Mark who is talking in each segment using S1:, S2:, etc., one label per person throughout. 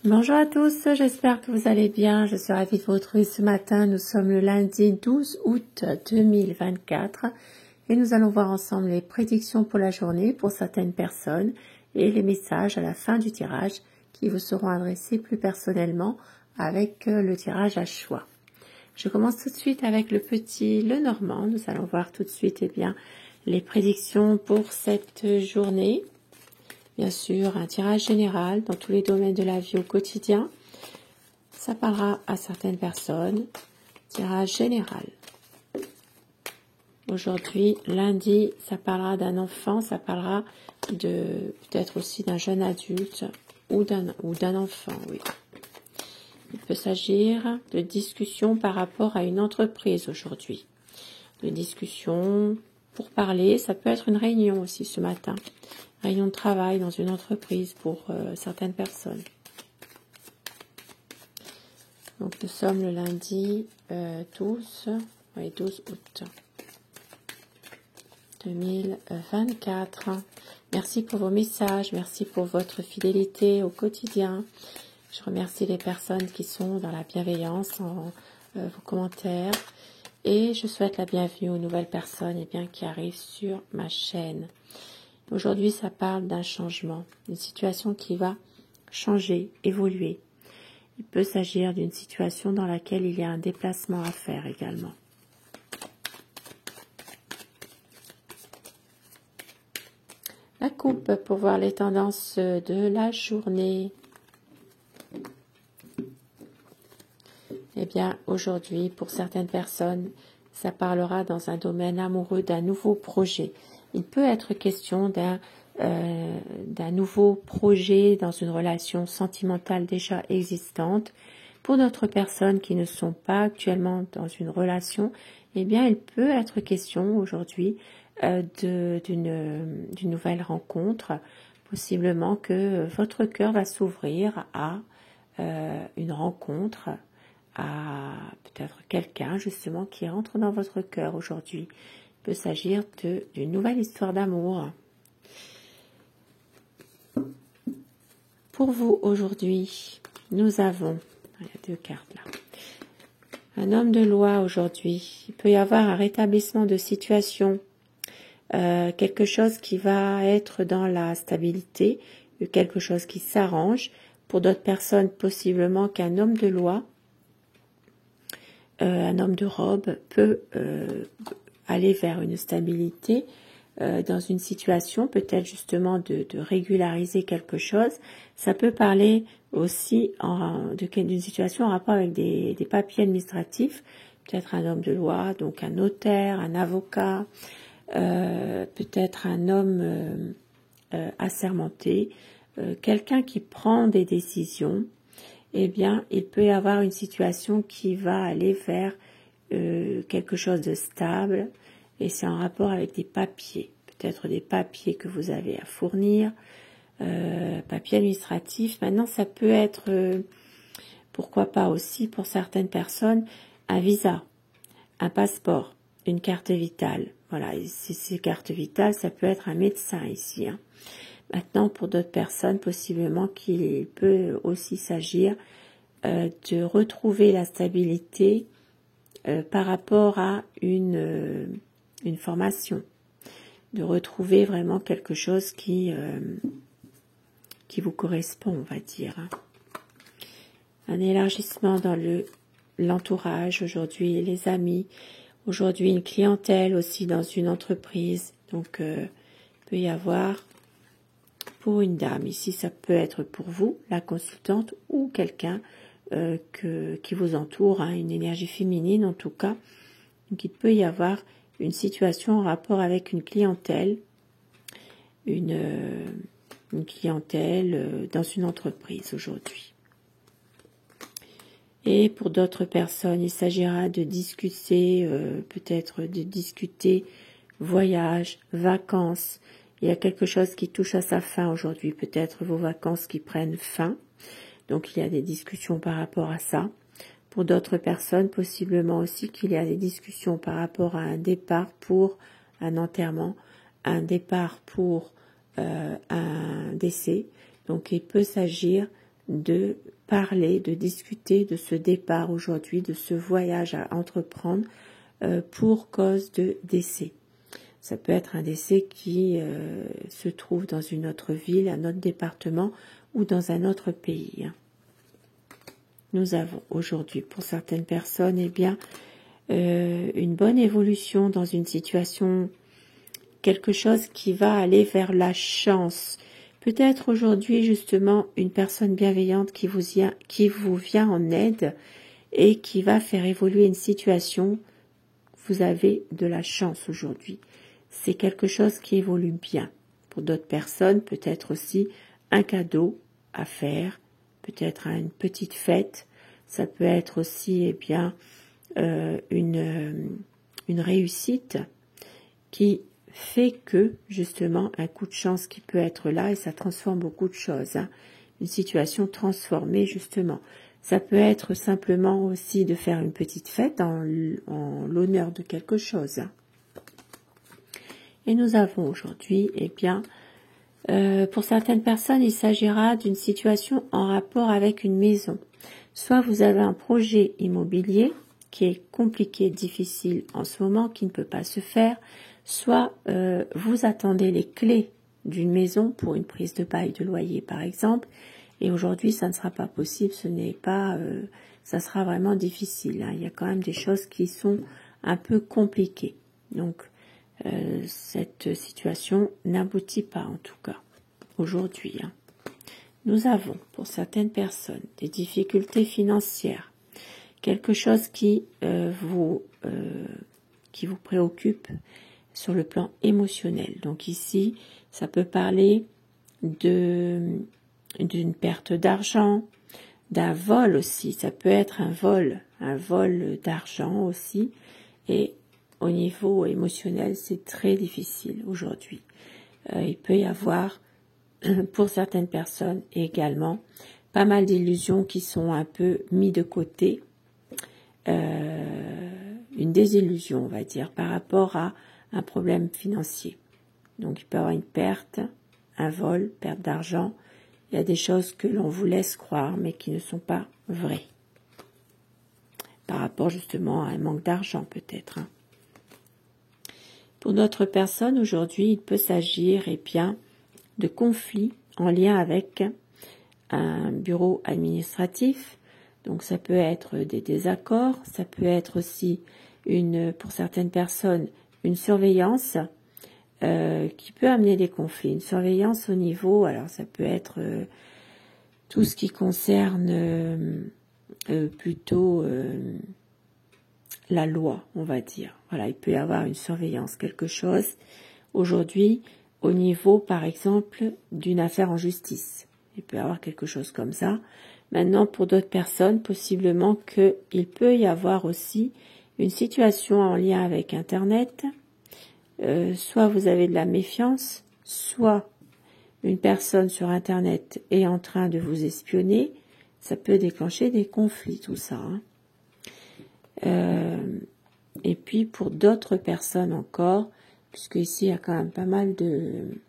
S1: Bonjour à tous, j'espère que vous allez bien. Je suis ravie de vous retrouver ce matin. Nous sommes le lundi 12 août 2024 et nous allons voir ensemble les prédictions pour la journée pour certaines personnes et les messages à la fin du tirage qui vous seront adressés plus personnellement avec le tirage à choix. Je commence tout de suite avec le petit Lenormand. Nous allons voir tout de suite les prédictions pour cette journée. Bien sûr, un tirage général dans tous les domaines de la vie au quotidien. Ça parlera à certaines personnes. Tirage général. Aujourd'hui, lundi, ça parlera d'un enfant, ça parlera de peut-être aussi d'un jeune adulte ou d'un enfant, oui. Il peut s'agir de discussions par rapport à une entreprise aujourd'hui. De discussions pour parler, ça peut être une réunion aussi ce matin. Réunion de travail dans une entreprise pour certaines personnes. Donc nous sommes le lundi 12 août 2024. Merci pour vos messages, merci pour votre fidélité au quotidien. Je remercie les personnes qui sont dans la bienveillance en vos commentaires. Et je souhaite la bienvenue aux nouvelles personnes qui arrivent sur ma chaîne. Aujourd'hui, ça parle d'un changement, une situation qui va changer, évoluer. Il peut s'agir d'une situation dans laquelle il y a un déplacement à faire également. La coupe pour voir les tendances de la journée. Aujourd'hui, pour certaines personnes, ça parlera dans un domaine amoureux d'un nouveau projet. Il peut être question d'un nouveau projet dans une relation sentimentale déjà existante. Pour d'autres personnes qui ne sont pas actuellement dans une relation, il peut être question aujourd'hui d'une nouvelle rencontre. Possiblement que votre cœur va s'ouvrir à une rencontre, à peut-être quelqu'un justement qui entre dans votre cœur aujourd'hui. Il peut s'agir d'une nouvelle histoire d'amour. Pour vous aujourd'hui, nous avons, il y a deux cartes là, un homme de loi aujourd'hui. Il peut y avoir un rétablissement de situation, quelque chose qui va être dans la stabilité, quelque chose qui s'arrange. Pour d'autres personnes, possiblement qu'un homme de loi, un homme de robe peut aller vers une stabilité dans une situation, peut-être justement de régulariser quelque chose. Ça peut parler aussi d'une situation en rapport avec des papiers administratifs, peut-être un homme de loi, donc un notaire, un avocat, peut-être un homme assermenté, quelqu'un qui prend des décisions. Il peut y avoir une situation qui va aller vers quelque chose de stable et c'est en rapport avec des papiers, peut-être des papiers que vous avez à fournir, papiers administratifs. Maintenant, ça peut être, pourquoi pas aussi pour certaines personnes, un visa, un passeport, une carte vitale. Voilà, et ces cartes vitales, ça peut être un médecin ici. Maintenant, pour d'autres personnes, possiblement qu'il peut aussi s'agir de retrouver la stabilité par rapport à une formation, de retrouver vraiment quelque chose qui vous correspond, on va dire. Un élargissement dans l'entourage aujourd'hui, les amis, aujourd'hui une clientèle aussi dans une entreprise. Donc, il peut y avoir pour une dame, ici ça peut être pour vous, la consultante ou quelqu'un qui vous entoure, une énergie féminine en tout cas. Donc il peut y avoir une situation en rapport avec une clientèle, une clientèle dans une entreprise aujourd'hui. Et pour d'autres personnes, il s'agira de discuter, peut-être de discuter voyage, vacances. Il y a quelque chose qui touche à sa fin aujourd'hui, peut-être vos vacances qui prennent fin. Donc il y a des discussions par rapport à ça. Pour d'autres personnes, possiblement aussi qu'il y a des discussions par rapport à un départ pour un enterrement, un départ pour un décès. Donc il peut s'agir de parler, de discuter de ce départ aujourd'hui, de ce voyage à entreprendre pour cause de décès. Ça peut être un décès qui se trouve dans une autre ville, un autre département ou dans un autre pays. Nous avons aujourd'hui pour certaines personnes une bonne évolution dans une situation, quelque chose qui va aller vers la chance. Peut-être aujourd'hui justement une personne bienveillante qui vous vient en aide et qui va faire évoluer une situation. Vous avez de la chance aujourd'hui. C'est quelque chose qui évolue bien. Pour d'autres personnes, peut-être aussi un cadeau à faire, peut-être une petite fête. Ça peut être aussi une réussite qui fait que, justement, un coup de chance qui peut être là et ça transforme beaucoup de choses. Une situation transformée, justement. Ça peut être simplement aussi de faire une petite fête en l'honneur de quelque chose. Et nous avons aujourd'hui, pour certaines personnes, il s'agira d'une situation en rapport avec une maison. Soit vous avez un projet immobilier qui est compliqué, difficile en ce moment, qui ne peut pas se faire, soit vous attendez les clés d'une maison pour une prise de bail de loyer par exemple, et aujourd'hui ça ne sera pas possible, ça sera vraiment difficile. Il y a quand même des choses qui sont un peu compliquées. Donc cette situation n'aboutit pas en tout cas aujourd'hui. Nous avons pour certaines personnes des difficultés financières, quelque chose qui vous préoccupe sur le plan émotionnel. Donc ici, ça peut parler d'une perte d'argent, d'un vol aussi. Ça peut être un vol d'argent aussi. Et au niveau émotionnel, c'est très difficile aujourd'hui. Il peut y avoir, pour certaines personnes également, pas mal d'illusions qui sont un peu mises de côté. Une désillusion, on va dire, par rapport à un problème financier. Donc il peut y avoir une perte, un vol, perte d'argent. Il y a des choses que l'on vous laisse croire, mais qui ne sont pas vraies. Par rapport justement à un manque d'argent peut-être. Pour d'autres personnes, aujourd'hui, il peut s'agir de conflits en lien avec un bureau administratif. Donc ça peut être des désaccords, ça peut être aussi pour certaines personnes, une surveillance qui peut amener des conflits. Une surveillance au niveau, alors ça peut être tout ce qui concerne plutôt la loi, on va dire. Voilà, il peut y avoir une surveillance, quelque chose aujourd'hui au niveau, par exemple, d'une affaire en justice. Il peut y avoir quelque chose comme ça. Maintenant, pour d'autres personnes, possiblement qu'il peut y avoir aussi une situation en lien avec Internet. Soit vous avez de la méfiance, soit une personne sur Internet est en train de vous espionner. Ça peut déclencher des conflits, tout ça. Et puis pour d'autres personnes encore, puisque ici il y a quand même pas mal de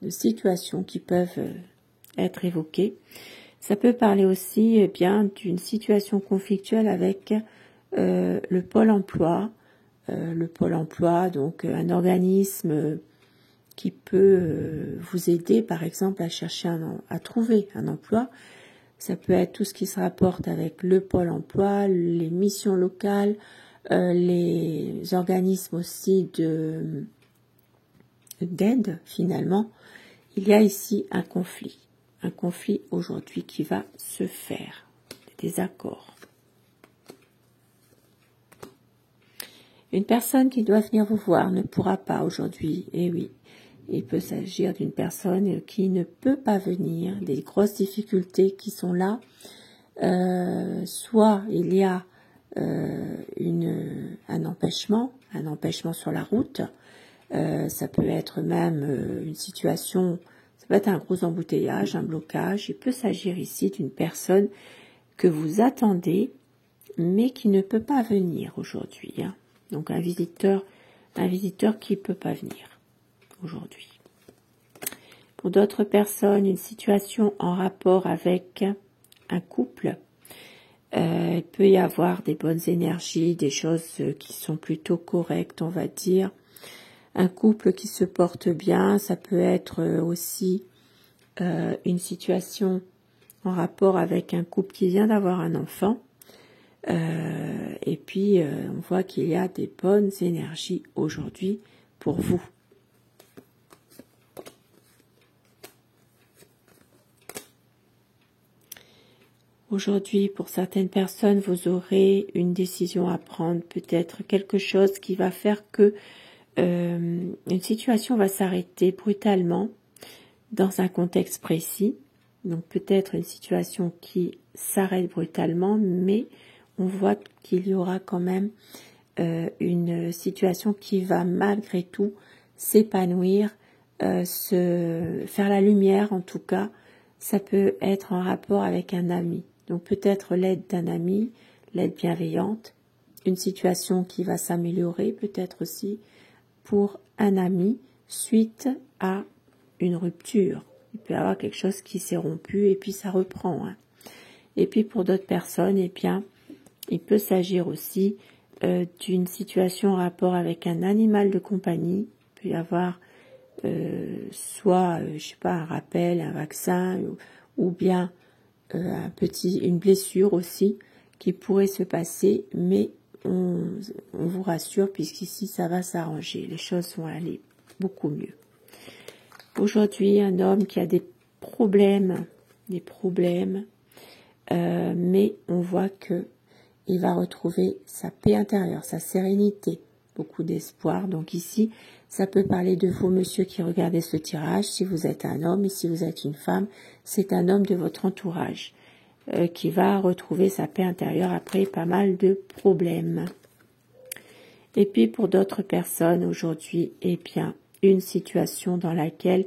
S1: situations qui peuvent être évoquées, ça peut parler aussi d'une situation conflictuelle avec le Pôle emploi. Le Pôle emploi, donc un organisme qui peut vous aider par exemple à trouver un emploi. Ça peut être tout ce qui se rapporte avec le Pôle emploi, les missions locales, les organismes aussi d'aide finalement. Il y a ici un conflit aujourd'hui qui va se faire, des accords. Une personne qui doit venir vous voir ne pourra pas aujourd'hui, et oui, il peut s'agir d'une personne qui ne peut pas venir, des grosses difficultés qui sont là, soit il y a un empêchement sur la route, ça peut être même une situation, ça peut être un gros embouteillage, un blocage, il peut s'agir ici d'une personne que vous attendez, mais qui ne peut pas venir aujourd'hui, Donc un visiteur qui ne peut pas venir aujourd'hui. Pour d'autres personnes, une situation en rapport avec un couple. Il peut y avoir des bonnes énergies, des choses qui sont plutôt correctes, on va dire. Un couple qui se porte bien, ça peut être aussi une situation en rapport avec un couple qui vient d'avoir un enfant. Et puis, on voit qu'il y a des bonnes énergies aujourd'hui pour vous. Aujourd'hui, pour certaines personnes, vous aurez une décision à prendre, peut-être quelque chose qui va faire que une situation va s'arrêter brutalement dans un contexte précis. Donc peut-être une situation qui s'arrête brutalement, mais on voit qu'il y aura quand même une situation qui va malgré tout s'épanouir, faire la lumière en tout cas. Ça peut être en rapport avec un ami. Donc peut-être l'aide d'un ami, l'aide bienveillante, une situation qui va s'améliorer peut-être aussi pour un ami suite à une rupture. Il peut y avoir quelque chose qui s'est rompu et puis ça reprend. Hein. Et puis pour d'autres personnes, eh bien, il peut s'agir aussi d'une situation en rapport avec un animal de compagnie. Il peut y avoir soit, je sais pas, un rappel, un vaccin ou bien une blessure aussi qui pourrait se passer, mais on vous rassure puisqu'ici ça va s'arranger, les choses vont aller beaucoup mieux. Aujourd'hui, un homme qui a des problèmes, mais on voit que il va retrouver sa paix intérieure, sa sérénité, beaucoup d'espoir. Donc ici, ça peut parler de vous, monsieur, qui regardez ce tirage. Si vous êtes un homme et si vous êtes une femme, c'est un homme de votre entourage qui va retrouver sa paix intérieure après pas mal de problèmes. Et puis pour d'autres personnes aujourd'hui, eh bien, une situation dans laquelle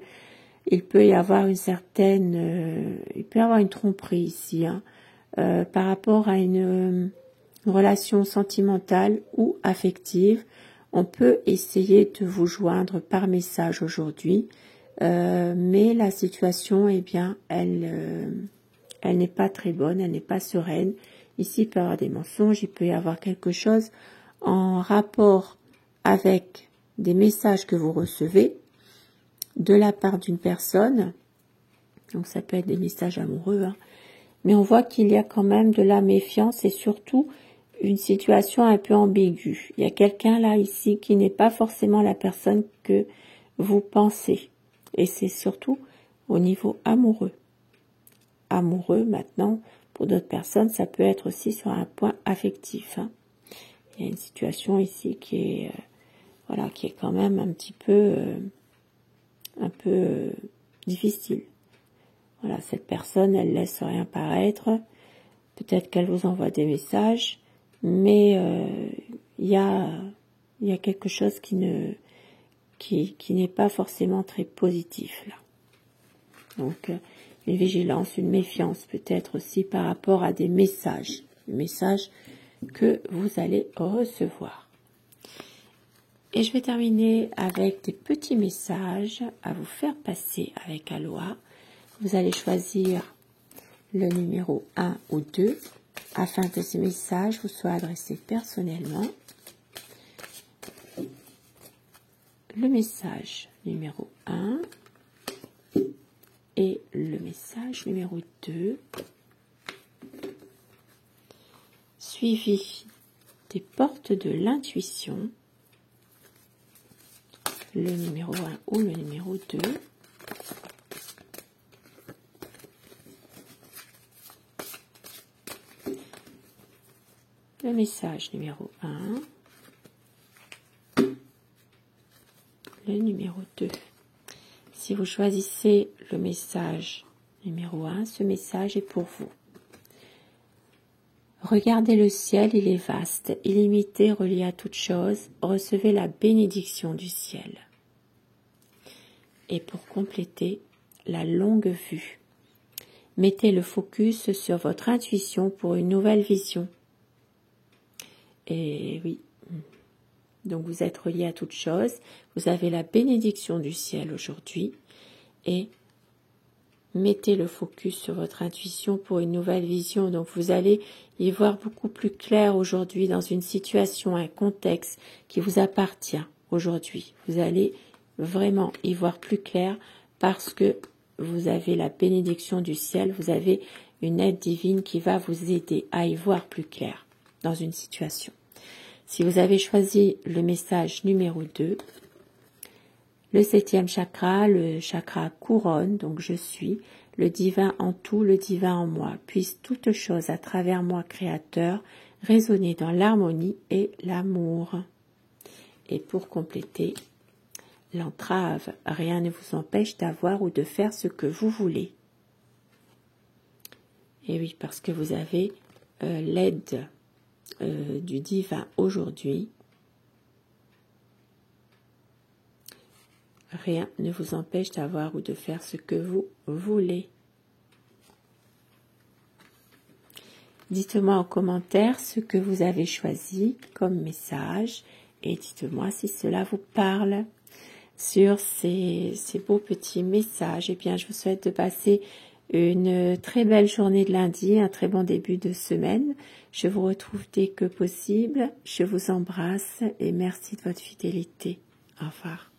S1: il peut y avoir une tromperie ici, hein, par rapport à une relation sentimentale ou affective. On peut essayer de vous joindre par message aujourd'hui, mais la situation, eh bien, elle n'est pas très bonne, elle n'est pas sereine. Ici, il peut y avoir des mensonges, il peut y avoir quelque chose en rapport avec des messages que vous recevez de la part d'une personne. Donc ça peut être des messages amoureux, hein. Mais on voit qu'il y a quand même de la méfiance et surtout une situation un peu ambiguë. Il y a quelqu'un là ici qui n'est pas forcément la personne que vous pensez. Et c'est surtout au niveau amoureux. Amoureux, maintenant, pour d'autres personnes, ça peut être aussi sur un point affectif. Hein. Il y a une situation ici qui est, qui est quand même un peu difficile. Voilà, cette personne, elle laisse rien paraître. Peut-être qu'elle vous envoie des messages, mais il y a quelque chose qui n'est pas forcément très positif là. Donc une vigilance, une méfiance peut-être aussi par rapport à des messages que vous allez recevoir. Et je vais terminer avec des petits messages à vous faire passer avec Aloha. Vous allez choisir le numéro 1 ou 2 afin que ces messages vous soient adressés personnellement. Le message numéro 1 et le message numéro 2, suivi des portes de l'intuition, le numéro 1 ou le numéro 2. Le message numéro 1, le numéro 2. Si vous choisissez le message numéro 1, ce message est pour vous. Regardez le ciel, il est vaste, illimité, relié à toute chose. Recevez la bénédiction du ciel. Et pour compléter, la longue vue. Mettez le focus sur votre intuition pour une nouvelle vision. Et oui, donc vous êtes relié à toute chose, vous avez la bénédiction du ciel aujourd'hui et mettez le focus sur votre intuition pour une nouvelle vision. Donc vous allez y voir beaucoup plus clair aujourd'hui dans une situation, un contexte qui vous appartient aujourd'hui. Vous allez vraiment y voir plus clair parce que vous avez la bénédiction du ciel, vous avez une aide divine qui va vous aider à y voir plus clair dans une situation. Si vous avez choisi le message numéro 2, le 7e chakra, le chakra couronne, donc je suis, le divin en tout, le divin en moi, puisse toute chose à travers moi créateur résonner dans l'harmonie et l'amour. Et pour compléter, l'entrave, rien ne vous empêche d'avoir ou de faire ce que vous voulez. Et oui, parce que vous avez l'aide du divin aujourd'hui. Rien ne vous empêche d'avoir ou de faire ce que vous voulez. Dites-moi en commentaire ce que vous avez choisi comme message et dites-moi si cela vous parle. Sur ces beaux petits messages, eh bien, je vous souhaite de passer une très belle journée de lundi, un très bon début de semaine. Je vous retrouve dès que possible. Je vous embrasse et merci de votre fidélité. Au revoir.